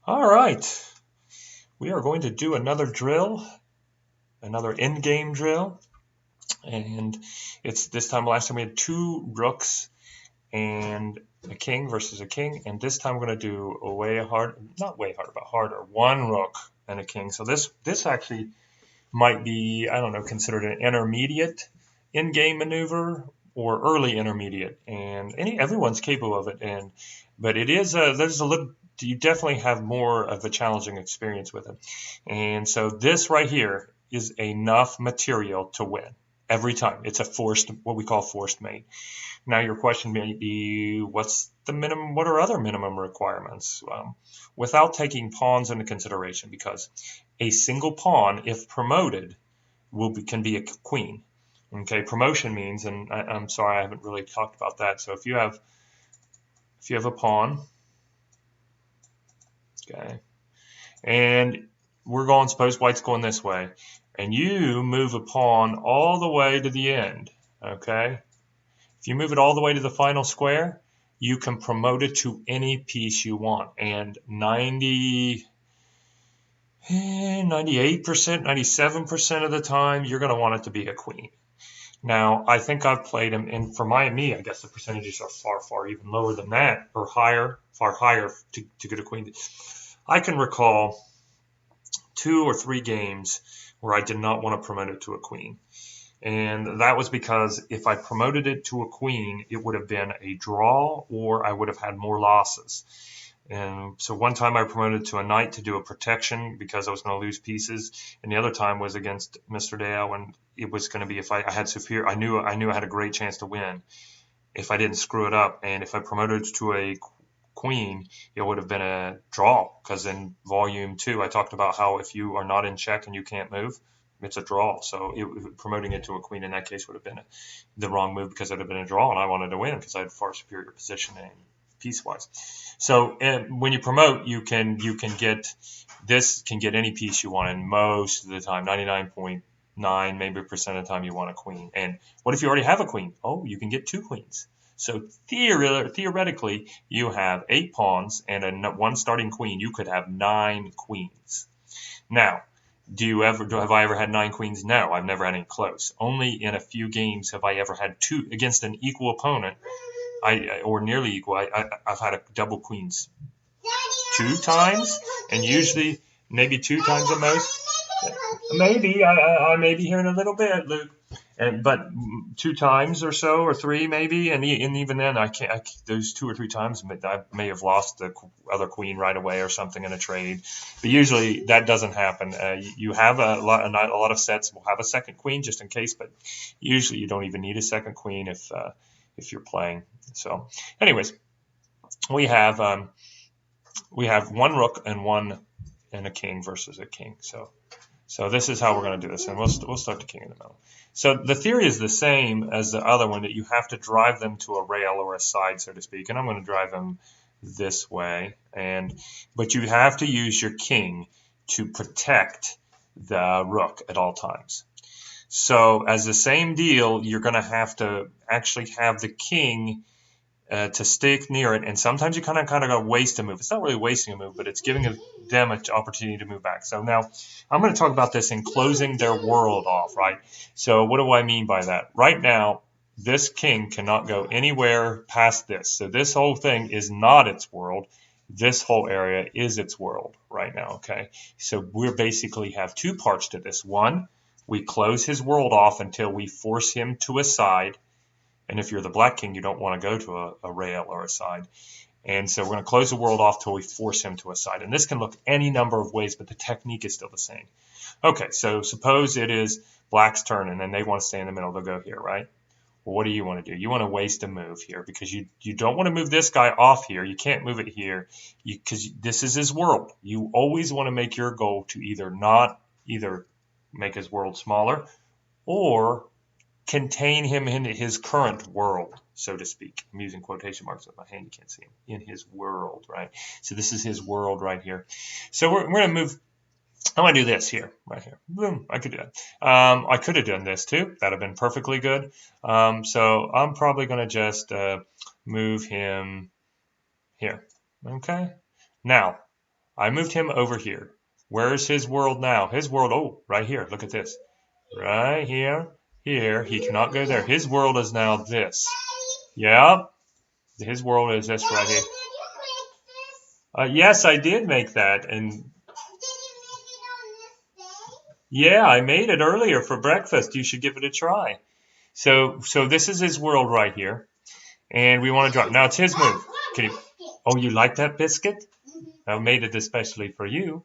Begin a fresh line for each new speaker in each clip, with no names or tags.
All right, we are going to do another drill, another in-game drill, and it's this time. Last time we had two rooks and a king versus a king, and this time we're going to do a way hard, not way hard, but harder. One rook and a king. So this actually might be, I don't know, considered an intermediate in-game maneuver or early intermediate, and everyone's capable of it. But it is there's a little. You definitely have more of a challenging experience with it, and so this right here is enough material to win every time. It's a forced, what we call forced mate. Now your question may be, what's the minimum? What are other minimum requirements? Without taking pawns into consideration, because a single pawn, if promoted, can be a queen. Okay, promotion means, and I'm sorry, I haven't really talked about that. So if you have a pawn, okay, and suppose white's going this way, and you move a pawn all the way to the end, okay? If you move it all the way to the final square, you can promote it to any piece you want, and 98%, 97% of the time, you're going to want it to be a queen. Now, I think I've played them, and for me, I guess the percentages are far even lower than that, or higher, far higher to get a queen. I can recall 2 or 3 games where I did not want to promote it to a queen. And that was because if I promoted it to a queen, it would have been a draw or I would have had more losses. And so one time I promoted to a knight to do a protection because I was going to lose pieces, and the other time was against Mr. Dale, and it was going to be if I had superior. I knew I had a great chance to win if I didn't screw it up, and if I promoted to a queen, it would have been a draw because in volume 2 I talked about how if you are not in check and you can't move, it's a draw. So promoting it to a queen in that case would have been the wrong move because it would have been a draw, and I wanted to win because I had far superior positioning piece-wise. So when you promote, you can get any piece you want, and most of the time, 99.9 maybe percent of the time, you want a queen. And what if you already have a queen? Oh, you can get 2 queens. So theoretically, you have 8 pawns and one starting queen. You could have 9 queens. Now, have I ever had 9 queens? No, I've never had any close. Only in a few games have I ever had 2 against an equal opponent. Or nearly equal. I've had a double queens 2 times, and usually maybe 2 times at most. Maybe I may be here in a little bit, Luke. But 2 times or so, or 3 maybe, and even then I can't. Those 2 or 3 times I may have lost the other queen right away or something in a trade. But usually that doesn't happen. You have a lot of sets will have a second queen just in case, but usually you don't even need a second queen if you're playing. So, anyways, we have one rook and a king versus a king. So this is how we're going to do this, and we'll start the king in the middle. So the theory is the same as the other one, that you have to drive them to a rail or a side, so to speak. And I'm going to drive them this way, but you have to use your king to protect the rook at all times. So as the same deal, you're going to have to actually have the king to stick near it, and sometimes you kind of got to waste a move. It's not really wasting a move, but it's giving them an opportunity to move back. So now I'm going to talk about this in closing their world off, right? So what do I mean by that? Right now, this king cannot go anywhere past this. So this whole thing is not its world. This whole area is its world right now, okay? So we basically have 2 parts to this. One, we close his world off until we force him to a side. And if you're the black king, you don't want to go to a rail or a side. And so we're going to close the world off till we force him to a side. And this can look any number of ways, but the technique is still the same. Okay, so suppose it is black's turn, and then they want to stay in the middle. They'll go here, right? Well, what do you want to do? You want to waste a move here because you don't want to move this guy off here. You can't move it here because this is his world. You always want to make your goal to either make his world smaller or contain him in his current world, so to speak. I'm using quotation marks with my hand. You can't see him. In his world, right? So this is his world right here. So we're going to move. I'm going to do this here, right here. Boom. I could do that. I could have done this too. That would have been perfectly good. So I'm probably going to just move him here. Okay. Now, I moved him over here. Where's his world now? His world, oh, right here. Look at this. Right here, here. He cannot go there. His world is now this. Yep. His world is this right here. Yes, I did make that. And yeah, I made it earlier for breakfast. You should give it a try. So this is his world right here. And we want to drop. Now it's his move. Can you, oh, you like that biscuit? I made it especially for you.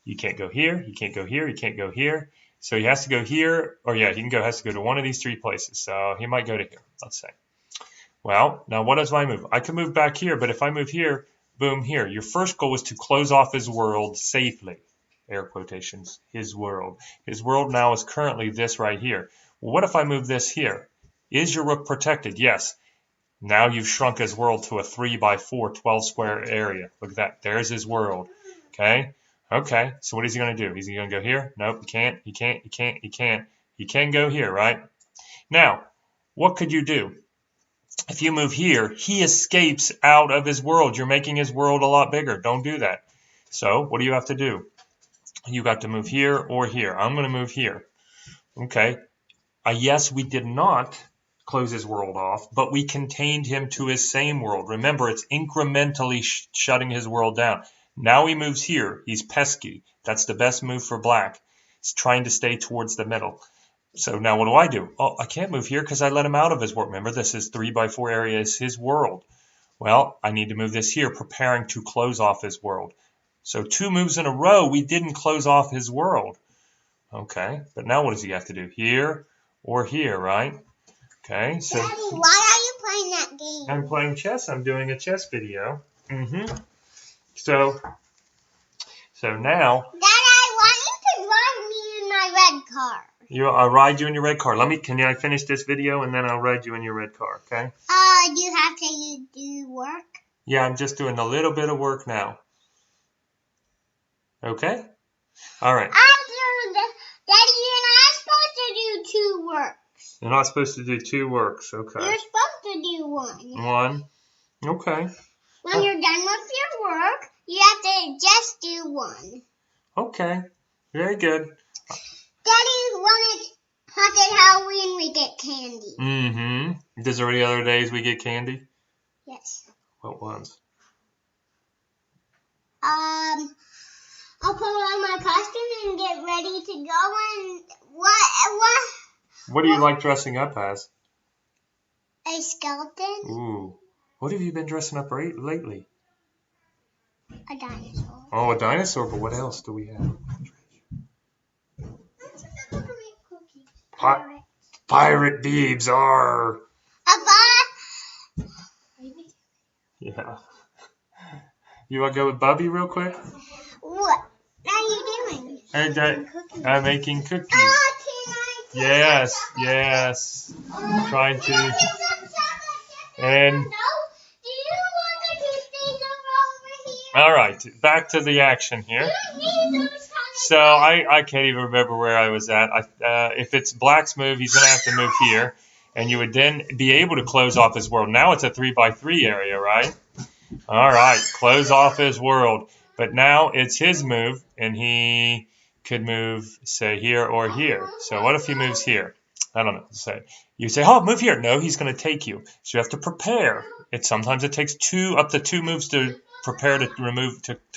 You can't go here. You can't go here. You can't go here. So he has to go here. Or yeah, has to go to one of these 3 places. So he might go to here, let's say. Well, now what is my move? I can move back here, but if I move here, boom, here. Your first goal is to close off his world safely. Air quotations, his world. His world now is currently this right here. Well, what if I move this here? Is your rook protected? Yes. Now you've shrunk his world to a 3 by 4, 12 square area. Look at that. There's his world. Okay. Okay. So what is he going to do? Is he going to go here? Nope. He can't. He can't. He can't. He can't. He can go here, right? Now, what could you do? If you move here, he escapes out of his world. You're making his world a lot bigger. Don't do that. So what do you have to do? You got to move here or here. I'm going to move here. Okay. Yes, we did not close his world off, but we contained him to his same world. Remember, it's incrementally shutting his world down. Now he moves here. He's pesky. That's the best move for black. He's trying to stay towards the middle. So now what do? Oh, I can't move here because I let him out of his world. Remember, this is 3 by 4 area is his world. Well, I need to move this here, preparing to close off his world. So 2 moves in a row, we didn't close off his world. Okay, but now what does he have to do? Here or here, right? Okay, so...
Daddy, why are you playing that game?
I'm playing chess. I'm doing a chess video. So now...
Dad, I want you to ride me in my red car.
I'll ride you in your red car. Can I finish this video and then I'll ride you in your red car, okay?
Do you have to do work?
Yeah, I'm just doing a little bit of work now. Okay? All right.
Daddy, you're not supposed to do 2 works.
You're not supposed to do 2 works, okay.
You're supposed to do 1.
1? Okay.
When you're done with your work, you have to just do 1.
Okay. Very good.
Daddy, when it's haunted Halloween, we get candy.
Is there any other days we get candy?
Yes.
What ones?
I'll put on my costume and get ready to go. And
What do you like dressing up as?
A skeleton.
Ooh. What have you been dressing up lately?
A dinosaur.
Oh, a dinosaur, but what else do we have? Pirate Beebs are. Yeah. You want to go with Bubby real quick?
What are you doing?
I'm making cookies. Yes. Trying to. And. All right, back to the action here. So I can't even remember where I was at. If it's Black's move, he's going to have to move here. And you would then be able to close off his world. Now it's a 3 by 3 area, right? All right, close off his world. But now it's his move, and he could move, say, here or here. So what if he moves here? I don't know. You say, oh, move here. No, he's going to take you. So you have to prepare. Sometimes it takes up to 2 moves to prepare to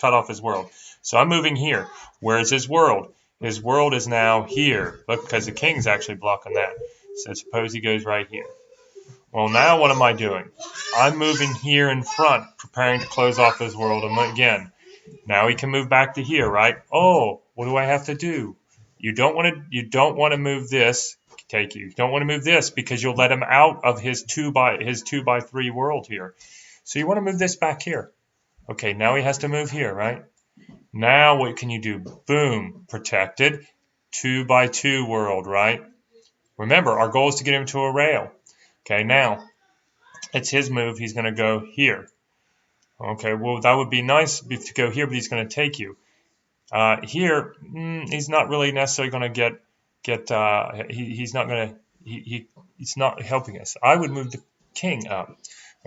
cut off his world. So I'm moving here. Where's his world? His world is now here. Look, because the king's actually blocking that. So suppose he goes right here. Well, now what am I doing? I'm moving here in front, preparing to close off his world again. Now he can move back to here, right? Oh, what do I have to do? You don't want to move this. You don't want to move this because you'll let him out of his 2 by 3 world here. So you want to move this back here. Okay, now he has to move here, right? Now what can you do? Boom, protected 2 by 2 world, right? Remember, our goal is to get him to a rail. Okay, now it's his move. He's going to go here. Okay, well, that would be nice to go here, but he's going to take you. Here, he's not really necessarily going to he's not helping us. I would move the king up.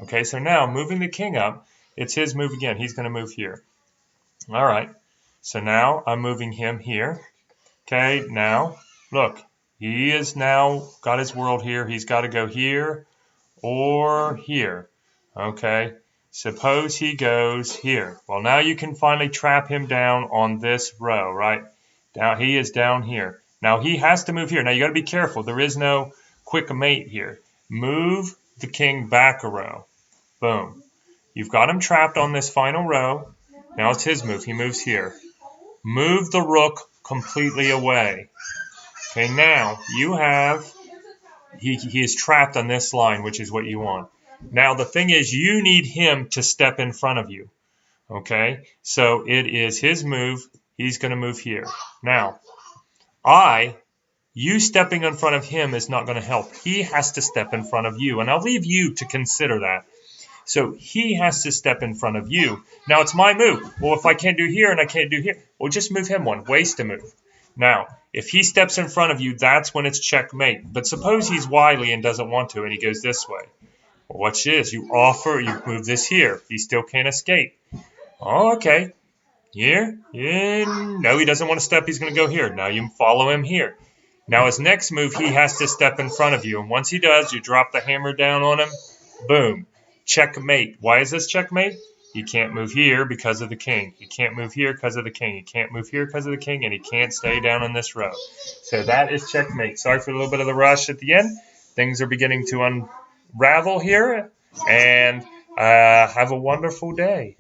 Okay, so now moving the king up, it's his move again. He's going to move here. All right. So now I'm moving him here. Okay, now look. He is now got his world here. He's got to go here or here. Okay. Suppose he goes here. Well, now you can finally trap him down on this row, right? Now he is down here. Now he has to move here. Now you got to be careful. There is no quick mate here. Move the king back a row. Boom. You've got him trapped on this final row. Now it's his move. He moves here. Move the rook completely away. Okay, now you have, he is trapped on this line, which is what you want. Now the thing is, you need him to step in front of you. Okay, so it is his move. He's going to move here. Now, you stepping in front of him is not going to help. He has to step in front of you, and I'll leave you to consider that. So he has to step in front of you. Now it's my move. Well, if I can't do here and I can't do here, well, just move him one. Waste a move. Now, if he steps in front of you, that's when it's checkmate. But suppose he's wily and doesn't want to, and he goes this way. Well, watch this. You move this here. He still can't escape. Oh, okay. Here? No, he doesn't want to step. He's going to go here. Now you follow him here. Now his next move, he has to step in front of you. And once he does, you drop the hammer down on him. Boom. Checkmate. Why is this checkmate? He can't move here because of the king. He can't move here because of the king. He can't move here because of the king, and he can't stay down in this row. So that is checkmate. Sorry for a little bit of the rush at the end. Things are beginning to unravel here, and have a wonderful day.